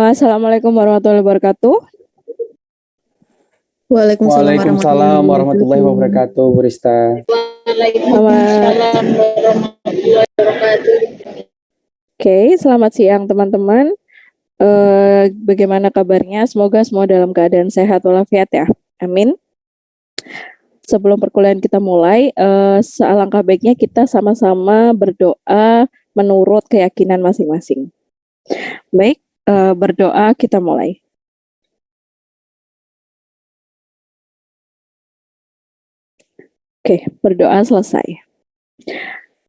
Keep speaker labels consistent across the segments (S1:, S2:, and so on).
S1: Assalamualaikum warahmatullahi wabarakatuh.
S2: Waalaikumsalam
S3: Waalaikumsalam warahmatullahi wabarakatuh, Bu Rista.
S1: Waalaikumsalam warahmatullahi wabarakatuh. Oke, selamat siang teman-teman. Bagaimana kabarnya? Semoga semua dalam keadaan sehat walafiat ya. Amin. Sebelum perkuliahan kita mulai, sealangkah baiknya kita sama-sama berdoa menurut keyakinan masing-masing. Baik, berdoa kita mulai. Oke, berdoa selesai.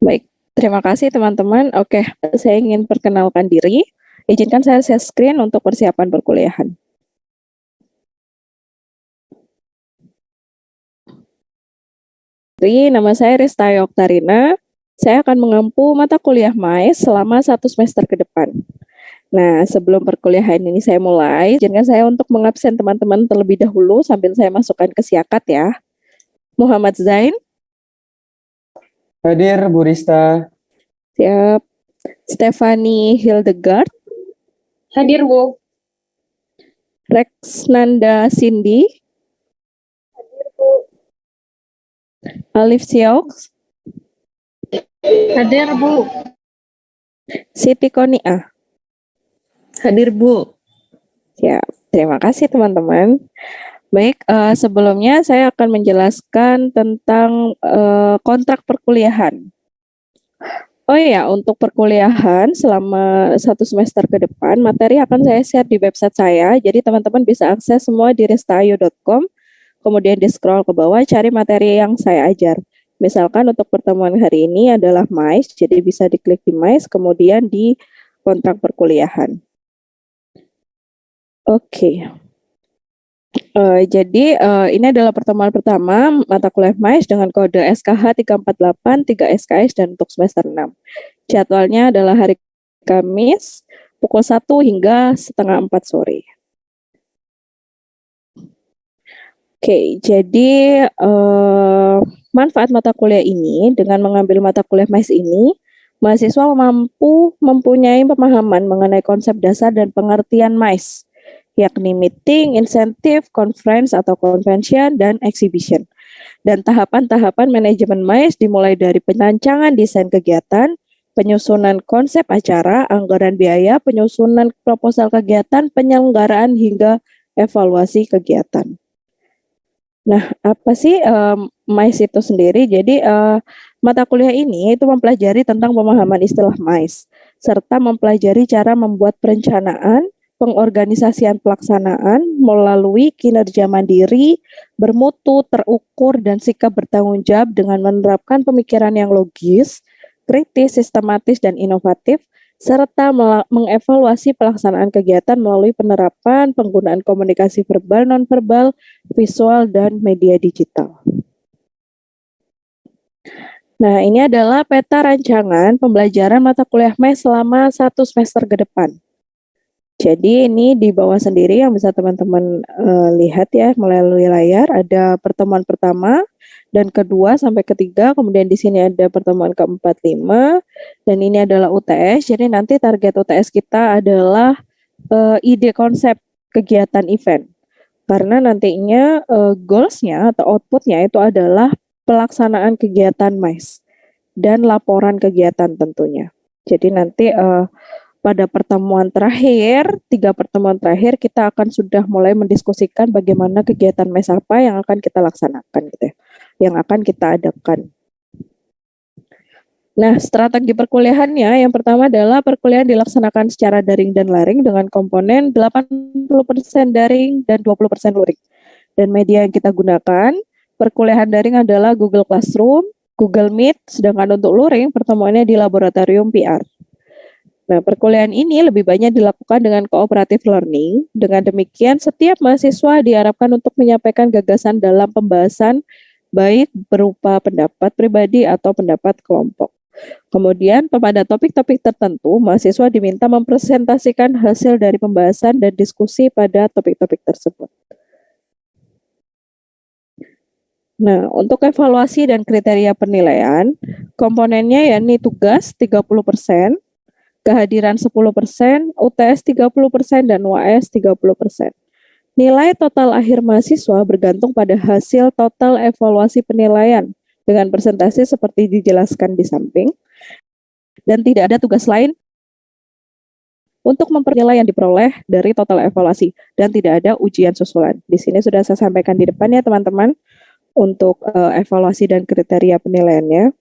S1: Baik, terima kasih teman-teman. Oke, saya ingin perkenalkan diri. Izinkan saya share screen untuk persiapan perkuliahan. Nama saya Rista Yoktarina. Saya akan mengampu mata kuliah MAIS selama 1 semester ke depan. Nah, sebelum perkuliahan ini saya mulai, izinkan saya untuk mengabsen teman-teman terlebih dahulu sambil saya masukkan ke siakat ya. Muhammad Zain.
S3: Hadir, Bu Rista.
S1: Siap. Stephanie Hildegard.
S4: Hadir, Bu.
S1: Rexnanda Cindy.
S4: Hadir, Bu.
S1: Alif Siox.
S4: Hadir, Bu.
S1: Siti Konia.
S2: Hadir, Bu.
S1: Ya, terima kasih teman-teman. Baik, sebelumnya saya akan menjelaskan tentang kontrak perkuliahan. Oh iya, untuk perkuliahan selama 1 semester ke depan, materi akan saya share di website saya. Jadi teman-teman bisa akses semua di restayo.com, kemudian di scroll ke bawah cari materi yang saya ajar. Misalkan untuk pertemuan hari ini adalah MAIS, jadi bisa diklik di MAIS, kemudian di kontrak perkuliahan. Oke. Jadi ini adalah pertemuan pertama mata kuliah MAIS dengan kode SKH 348, 3 SKS dan untuk semester 6. Jadwalnya adalah hari Kamis pukul 1 hingga setengah 4 sore. Oke, jadi manfaat mata kuliah ini dengan mengambil mata kuliah MAIS ini, mahasiswa mampu mempunyai pemahaman mengenai konsep dasar dan pengertian MAIS, yakni meeting, insentif, conference atau convention, dan exhibition. Dan tahapan-tahapan manajemen MAIS dimulai dari perancangan desain kegiatan, penyusunan konsep acara, anggaran biaya, penyusunan proposal kegiatan, penyelenggaraan, hingga evaluasi kegiatan. Nah, apa sih MAIS itu sendiri? Jadi, mata kuliah ini itu mempelajari tentang pemahaman istilah MAIS, serta mempelajari cara membuat perencanaan, pengorganisasian pelaksanaan melalui kinerja mandiri, bermutu, terukur, dan sikap bertanggung jawab dengan menerapkan pemikiran yang logis, kritis, sistematis, dan inovatif, serta mengevaluasi pelaksanaan kegiatan melalui penerapan penggunaan komunikasi verbal, nonverbal, visual, dan media digital. Nah, ini adalah peta rancangan pembelajaran mata kuliah MAIS selama 1 semester ke depan. Jadi ini di bawah sendiri yang bisa teman-teman lihat ya melalui layar, ada pertemuan pertama dan kedua sampai ketiga, kemudian di sini ada pertemuan keempat, 5, dan ini adalah UTS. Jadi nanti target UTS kita adalah ide konsep kegiatan event, karena nantinya goals-nya atau output-nya itu adalah pelaksanaan kegiatan MAIS dan laporan kegiatan tentunya. Jadi nanti pada pertemuan terakhir, 3 pertemuan terakhir, kita akan sudah mulai mendiskusikan bagaimana kegiatan MAIS apa yang akan kita laksanakan gitu ya, yang akan kita adakan. Nah, strategi perkuliahannya yang pertama adalah perkuliahan dilaksanakan secara daring dan luring dengan komponen 80% daring dan 20% luring. Dan media yang kita gunakan, perkuliahan daring adalah Google Classroom, Google Meet, sedangkan untuk luring pertemuannya di laboratorium PR. Nah, perkuliahan ini lebih banyak dilakukan dengan cooperative learning. Dengan demikian, setiap mahasiswa diharapkan untuk menyampaikan gagasan dalam pembahasan, baik berupa pendapat pribadi atau pendapat kelompok. Kemudian, pada topik-topik tertentu, mahasiswa diminta mempresentasikan hasil dari pembahasan dan diskusi pada topik-topik tersebut. Nah, untuk evaluasi dan kriteria penilaian, komponennya yakni tugas 30%, kehadiran 10%, UTS 30%, dan UAS 30%. Nilai total akhir mahasiswa bergantung pada hasil total evaluasi penilaian dengan persentase seperti dijelaskan di samping, dan tidak ada tugas lain untuk mempernilai yang diperoleh dari total evaluasi, dan tidak ada ujian susulan. Di sini sudah saya sampaikan di depan ya teman-teman untuk evaluasi dan kriteria penilaiannya.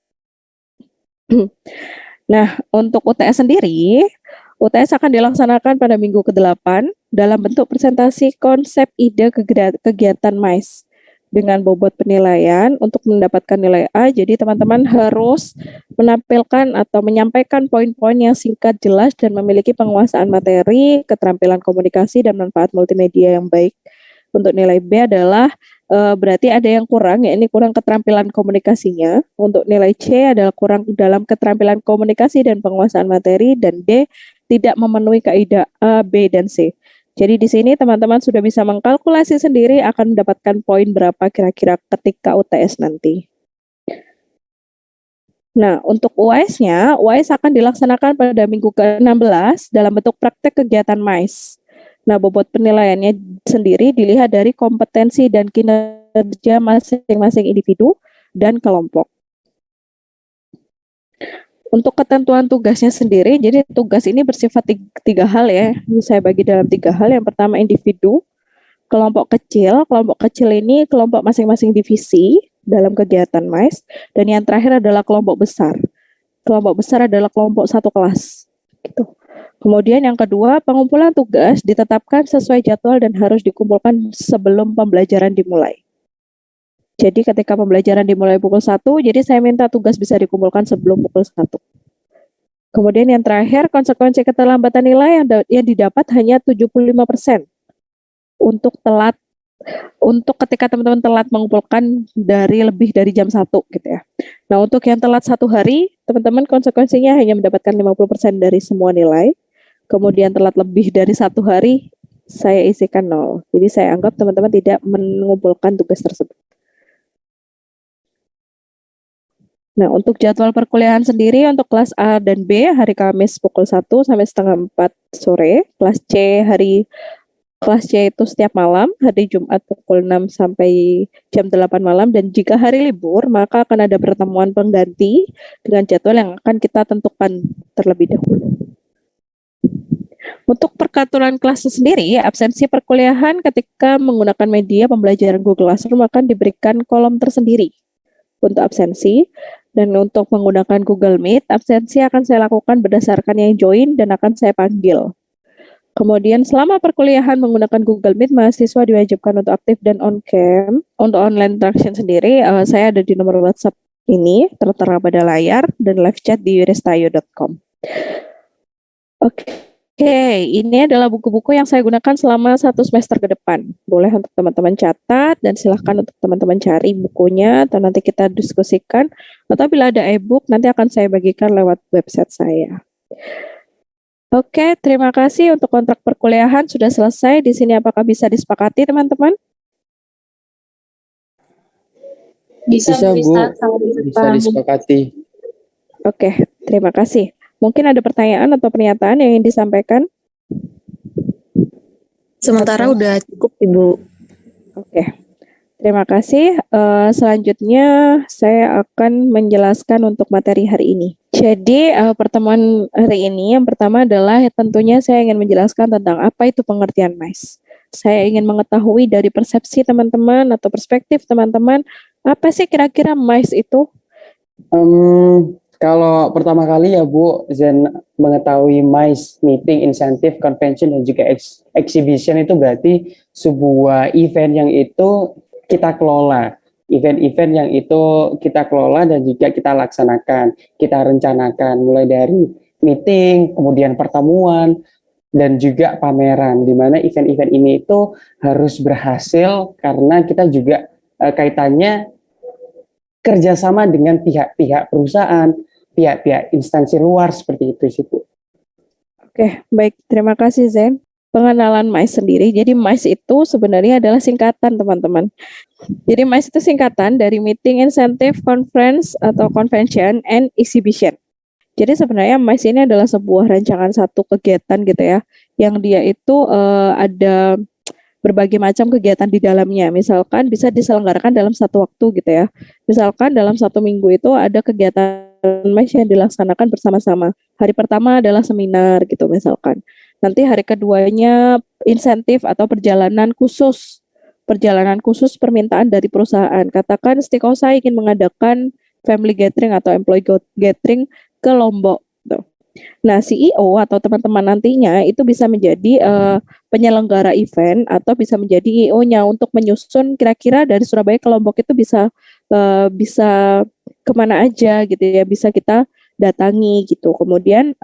S1: Nah, untuk UTS sendiri, UTS akan dilaksanakan pada minggu ke-8 dalam bentuk presentasi konsep ide kegiatan MAIS dengan bobot penilaian untuk mendapatkan nilai A. Jadi teman-teman harus menampilkan atau menyampaikan poin-poin yang singkat, jelas, dan memiliki penguasaan materi, keterampilan komunikasi, dan manfaat multimedia yang baik. Untuk nilai B adalah berarti ada yang kurang, ya ini kurang keterampilan komunikasinya. Untuk nilai C adalah kurang dalam keterampilan komunikasi dan penguasaan materi, dan D tidak memenuhi kaidah A, B, dan C. Jadi di sini teman-teman sudah bisa mengkalkulasi sendiri akan mendapatkan poin berapa kira-kira ketika UTS nanti. Nah, untuk UAS-nya, UAS akan dilaksanakan pada minggu ke-16 dalam bentuk praktek kegiatan MAIS. Nah, bobot penilaiannya sendiri dilihat dari kompetensi dan kinerja masing-masing individu dan kelompok. Untuk ketentuan tugasnya sendiri, jadi tugas ini bersifat tiga hal ya. Ini saya bagi dalam 3 hal. Yang pertama individu, kelompok kecil. Kelompok kecil ini kelompok masing-masing divisi dalam kegiatan MAIS. Dan yang terakhir adalah kelompok besar. Kelompok besar adalah kelompok satu kelas. Gitu. Kemudian yang kedua, pengumpulan tugas ditetapkan sesuai jadwal dan harus dikumpulkan sebelum pembelajaran dimulai. Jadi ketika pembelajaran dimulai pukul 1, jadi saya minta tugas bisa dikumpulkan sebelum pukul 1. Kemudian yang terakhir, konsekuensi keterlambatan nilai yang didapat hanya 75% untuk telat, untuk ketika teman-teman telat mengumpulkan lebih dari jam 1 gitu ya. Nah, untuk yang telat 1 hari, teman-teman konsekuensinya hanya mendapatkan 50% dari semua nilai. Kemudian telat lebih dari 1 hari, saya isikan 0. Jadi saya anggap teman-teman tidak mengumpulkan tugas tersebut. Nah, untuk jadwal perkuliahan sendiri untuk kelas A dan B hari Kamis pukul 1 sampai setengah 4 sore, kelas C itu setiap malam, hari Jumat pukul 6 sampai jam 8 malam, dan jika hari libur maka akan ada pertemuan pengganti dengan jadwal yang akan kita tentukan terlebih dahulu. Untuk peraturan kelas sendiri, absensi perkuliahan ketika menggunakan media pembelajaran Google Classroom akan diberikan kolom tersendiri untuk absensi. Dan untuk menggunakan Google Meet, absensi akan saya lakukan berdasarkan yang join dan akan saya panggil. Kemudian selama perkuliahan menggunakan Google Meet, mahasiswa diwajibkan untuk aktif dan on-cam. Untuk online interaction sendiri, saya ada di nomor WhatsApp ini, tertera pada layar, dan live chat di yuristayo.com. Oke, ini adalah buku-buku yang saya gunakan selama 1 semester ke depan. Boleh untuk teman-teman catat dan silahkan untuk teman-teman cari bukunya atau nanti kita diskusikan. Atau bila ada e-book nanti akan saya bagikan lewat website saya. Oke, terima kasih untuk kontrak perkuliahan sudah selesai. Di sini apakah bisa disepakati teman-teman?
S4: Bisa,
S3: Bisa, Bu.
S4: Bu.
S3: Bisa disepakati.
S1: Oke, terima kasih. Mungkin ada pertanyaan atau pernyataan yang ingin disampaikan?
S2: Sementara udah cukup, Ibu.
S1: Oke, terima kasih. Selanjutnya saya akan menjelaskan untuk materi hari ini. Jadi pertemuan hari ini yang pertama adalah tentunya saya ingin menjelaskan tentang apa itu pengertian MAIS. Saya ingin mengetahui dari persepsi teman-teman atau perspektif teman-teman, apa sih kira-kira MAIS itu?
S3: Kalau pertama kali ya Bu, Zen mengetahui MICE, Meeting, Incentive, Convention, dan juga Exhibition itu berarti sebuah event yang itu kita kelola. Event-event yang itu kita kelola dan juga kita laksanakan, kita rencanakan mulai dari meeting, kemudian pertemuan, dan juga pameran, di mana event-event ini itu harus berhasil karena kita juga kaitannya kerjasama dengan pihak-pihak perusahaan, pihak-pihak instansi luar seperti itu sih Bu.
S1: Oke, baik. Terima kasih Zen. Pengenalan MICE sendiri. Jadi MICE itu sebenarnya adalah singkatan teman-teman. Jadi MICE itu singkatan dari Meeting, Incentive, Conference atau Convention and Exhibition. Jadi sebenarnya MICE ini adalah sebuah rancangan satu kegiatan gitu ya, yang dia itu ada berbagai macam kegiatan di dalamnya. Misalkan bisa diselenggarakan dalam satu waktu gitu ya. Misalkan dalam satu minggu itu ada kegiatan MICE yang dilaksanakan bersama-sama. Hari pertama adalah seminar gitu misalkan. Nanti hari keduanya insentif atau perjalanan khusus permintaan dari perusahaan. Katakan Stikosa ingin mengadakan family gathering atau employee gathering ke Lombok. Tuh. Nah, CEO atau teman-teman nantinya itu bisa menjadi penyelenggara event atau bisa menjadi EO-nya untuk menyusun kira-kira dari Surabaya ke Lombok itu bisa kemana aja gitu ya, bisa kita datangi gitu. Kemudian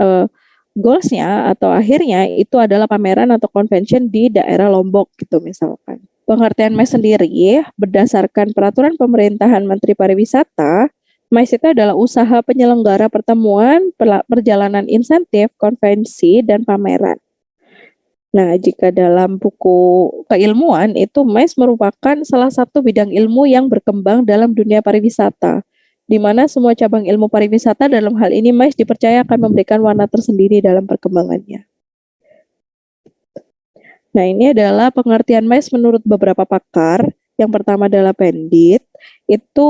S1: goals-nya atau akhirnya itu adalah pameran atau convention di daerah Lombok gitu misalkan. Pengertian MICE sendiri berdasarkan peraturan pemerintahan Menteri Pariwisata, MICE itu adalah usaha penyelenggara pertemuan, perjalanan insentif, konvensi, dan pameran. Nah, jika dalam buku keilmuan itu MICE merupakan salah satu bidang ilmu yang berkembang dalam dunia pariwisata, di mana semua cabang ilmu pariwisata dalam hal ini MICE dipercaya akan memberikan warna tersendiri dalam perkembangannya. Nah, ini adalah pengertian MICE menurut beberapa pakar. Yang pertama adalah Pandit, itu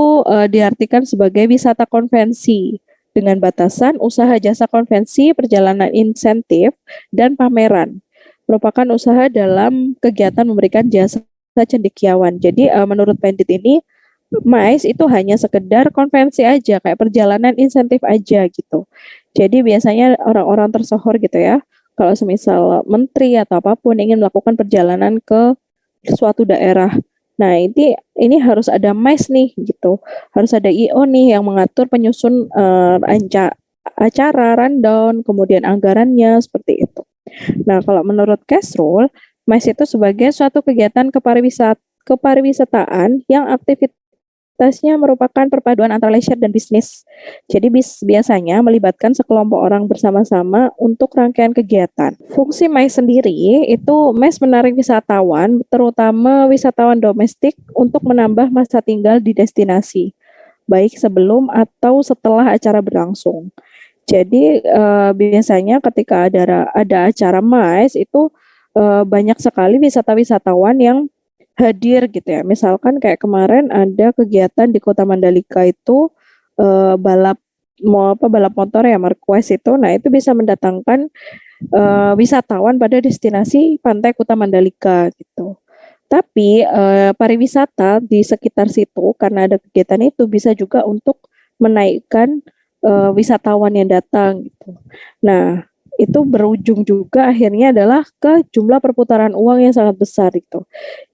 S1: diartikan sebagai wisata konvensi dengan batasan usaha jasa konvensi, perjalanan insentif, dan pameran. Merupakan usaha dalam kegiatan memberikan jasa cendekiawan. Jadi menurut Pandit ini, MICE itu hanya sekedar konvensi aja, kayak perjalanan insentif aja gitu. Jadi biasanya orang-orang tersohor gitu ya, kalau semisal menteri atau apapun ingin melakukan perjalanan ke suatu daerah. Nah, ini harus ada MICE nih gitu. Harus ada IO nih yang mengatur penyusun acara, rundown, kemudian anggarannya seperti itu. Nah, kalau menurut Casrol, MICE itu sebagai suatu kegiatan kepariwisataan yang aktivitasnya merupakan perpaduan antara leisure dan bisnis. Jadi biasanya melibatkan sekelompok orang bersama-sama untuk rangkaian kegiatan. Fungsi MICE sendiri itu MICE menarik wisatawan, terutama wisatawan domestik untuk menambah masa tinggal di destinasi, baik sebelum atau setelah acara berlangsung. Jadi biasanya ketika ada acara MICE itu banyak sekali wisata-wisatawan yang hadir gitu ya. Misalkan kayak kemarin ada kegiatan di Kota Mandalika itu balap motor ya, Marquez itu. Nah, itu bisa mendatangkan wisatawan pada destinasi pantai Kuta Mandalika gitu. Tapi pariwisata di sekitar situ karena ada kegiatan itu bisa juga untuk menaikkan wisatawan yang datang gitu. Nah, itu berujung juga akhirnya adalah ke jumlah perputaran uang yang sangat besar gitu.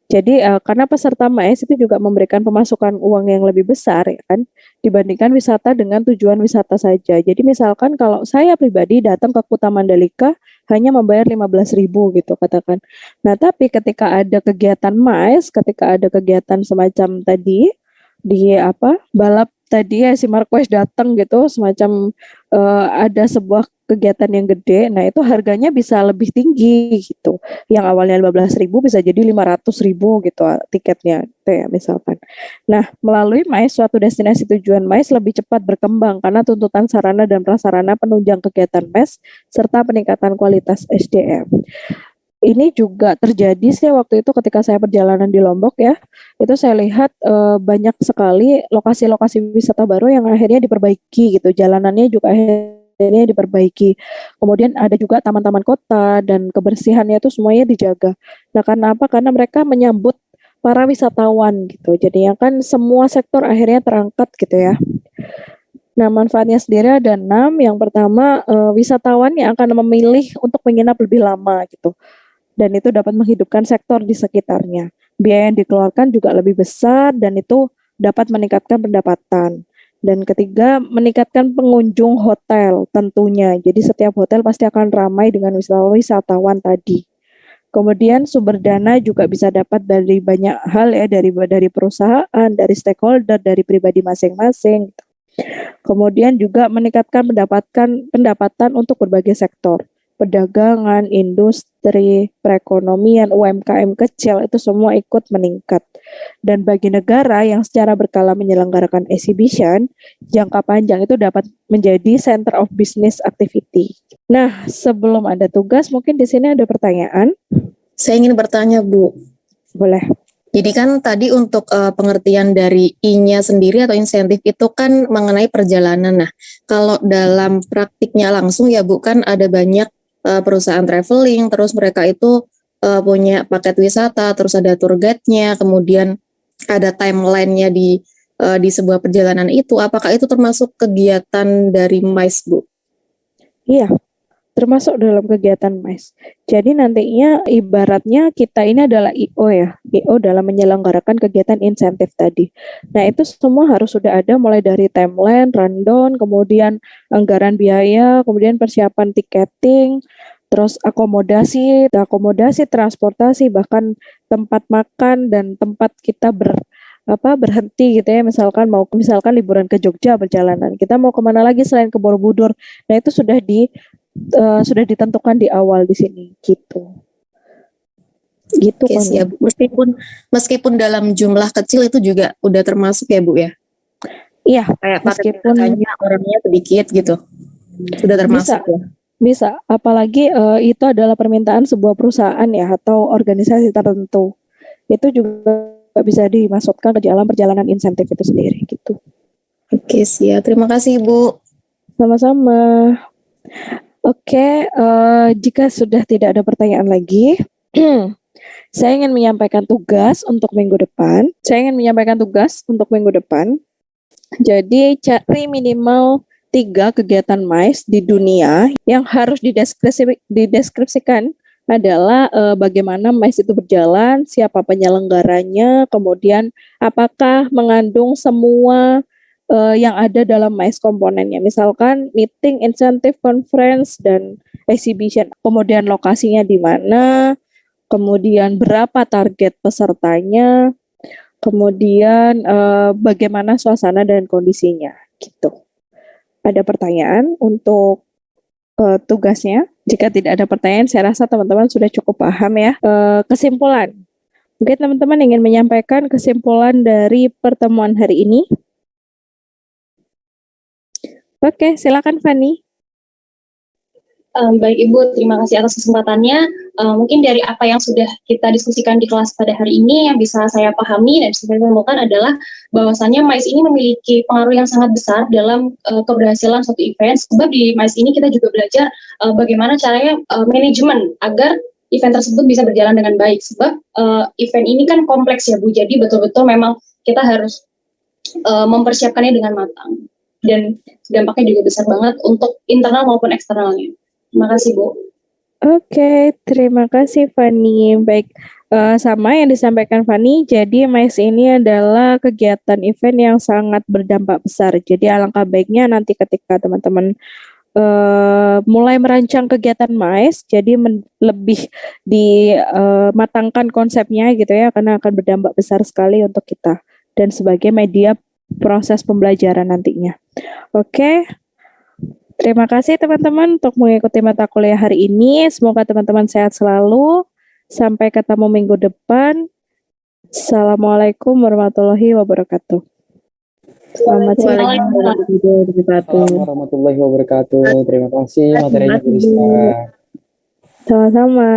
S1: Jadi karena peserta MICE itu juga memberikan pemasukan uang yang lebih besar ya kan dibandingkan wisata dengan tujuan wisata saja. Jadi misalkan kalau saya pribadi datang ke Kuta Mandalika hanya membayar 15.000 gitu katakan. Nah, tapi ketika ada kegiatan MICE, ketika ada kegiatan semacam tadi di balap tadi ya si Marquez datang gitu semacam ada sebuah kegiatan yang gede, nah itu harganya bisa lebih tinggi gitu. Yang awalnya 15.000 bisa jadi 500.000 gitu tiketnya, gitu ya misalkan. Nah, melalui MICE suatu destinasi tujuan MICE lebih cepat berkembang karena tuntutan sarana dan prasarana penunjang kegiatan MICE serta peningkatan kualitas SDM. Ini juga terjadi sih waktu itu ketika saya perjalanan di Lombok ya, itu saya lihat banyak sekali lokasi-lokasi wisata baru yang akhirnya diperbaiki gitu, jalanannya juga akhirnya diperbaiki. Kemudian ada juga taman-taman kota dan kebersihannya itu semuanya dijaga. Nah, karena apa? Karena mereka menyambut para wisatawan gitu. Jadi ya kan semua sektor akhirnya terangkat gitu ya. Nah, manfaatnya sendiri ada 6. Yang pertama, wisatawan yang akan memilih untuk menginap lebih lama gitu. Dan itu dapat menghidupkan sektor di sekitarnya. Biaya yang dikeluarkan juga lebih besar dan itu dapat meningkatkan pendapatan. Dan ketiga, meningkatkan pengunjung hotel tentunya. Jadi setiap hotel pasti akan ramai dengan wisatawan tadi. Kemudian sumber dana juga bisa dapat dari banyak hal ya, dari perusahaan, dari stakeholder, dari pribadi masing-masing. Kemudian juga meningkatkan pendapatan untuk berbagai sektor. Perdagangan, industri, industri perekonomian, UMKM kecil itu semua ikut meningkat. Dan bagi negara yang secara berkala menyelenggarakan exhibition, jangka panjang itu dapat menjadi center of business activity. Nah, sebelum ada tugas, mungkin di sini ada pertanyaan.
S2: Saya ingin bertanya, Bu.
S1: Boleh.
S2: Jadi kan tadi untuk pengertian dari I-nya sendiri atau insentif itu kan mengenai perjalanan. Nah, kalau dalam praktiknya langsung ya Bu, kan ada banyak perusahaan traveling, terus mereka itu punya paket wisata, terus ada tour guide-nya, kemudian ada timeline-nya di sebuah perjalanan itu. Apakah itu termasuk kegiatan dari MICE, Bu?
S1: Iya, termasuk dalam kegiatan MICE. Jadi nantinya ibaratnya kita ini adalah IO ya, IO dalam menyelenggarakan kegiatan insentif tadi. Nah itu semua harus sudah ada mulai dari timeline, rundown, kemudian anggaran biaya, kemudian persiapan tiketing, terus akomodasi, transportasi, bahkan tempat makan dan tempat kita berhenti gitu ya, misalkan liburan ke Jogja perjalanan, kita mau kemana lagi selain ke Borobudur. Nah itu sudah ditentukan di awal di sini gitu. Gitu
S2: Oke,
S1: kan.
S2: siap. Meskipun dalam jumlah kecil itu juga udah termasuk ya, Bu ya?
S1: Iya,
S2: Kayak
S1: meskipun
S2: paket orangnya sedikit gitu. Sudah termasuk ya.
S1: bisa, apalagi itu adalah permintaan sebuah perusahaan ya atau organisasi tertentu. Itu juga bisa dimasukkan ke dalam perjalanan insentif itu sendiri gitu.
S2: Oke, siap. Terima kasih, Bu.
S1: Sama-sama. Oke, jika sudah tidak ada pertanyaan lagi, saya ingin menyampaikan tugas untuk minggu depan. Jadi cari minimal 3 kegiatan MICE di dunia yang harus dideskripsikan adalah bagaimana MICE itu berjalan, siapa penyelenggaranya, kemudian apakah mengandung semua yang ada dalam MICE komponennya, misalkan meeting, incentive, conference, dan exhibition. Kemudian lokasinya di mana, kemudian berapa target pesertanya, kemudian bagaimana suasana dan kondisinya, gitu. Ada pertanyaan untuk tugasnya? Jika tidak ada pertanyaan, saya rasa teman-teman sudah cukup paham ya. Kesimpulan, mungkin teman-teman ingin menyampaikan kesimpulan dari pertemuan hari ini. Oke, silakan Fani.
S4: Baik Ibu, terima kasih atas kesempatannya. Mungkin dari apa yang sudah kita diskusikan di kelas pada hari ini, yang bisa saya pahami dan bisa saya temukan adalah bahwasannya MICE ini memiliki pengaruh yang sangat besar dalam keberhasilan suatu event. Sebab di MICE ini kita juga belajar bagaimana caranya manajemen agar event tersebut bisa berjalan dengan baik. Sebab event ini kan kompleks ya Bu, jadi betul-betul memang kita harus mempersiapkannya dengan matang. Dan dampaknya juga besar banget untuk internal maupun eksternalnya. Terima kasih, Bu.
S1: Oke, terima kasih Fani. Baik, sama yang disampaikan Fani, jadi MICE ini adalah kegiatan event yang sangat berdampak besar. Jadi alangkah baiknya nanti ketika teman-teman mulai merancang kegiatan MICE, jadi lebih dimatangkan konsepnya gitu ya, karena akan berdampak besar sekali untuk kita dan sebagai media proses pembelajaran nantinya. Oke, terima kasih teman-teman untuk mengikuti mata kuliah hari ini. Semoga teman-teman sehat selalu. Sampai ketemu minggu depan. Assalamualaikum warahmatullahi wabarakatuh. Selamat siang.
S3: Assalamualaikum warahmatullahi wabarakatuh. Terima kasih materinya Bu Rizka.
S1: Sama-sama.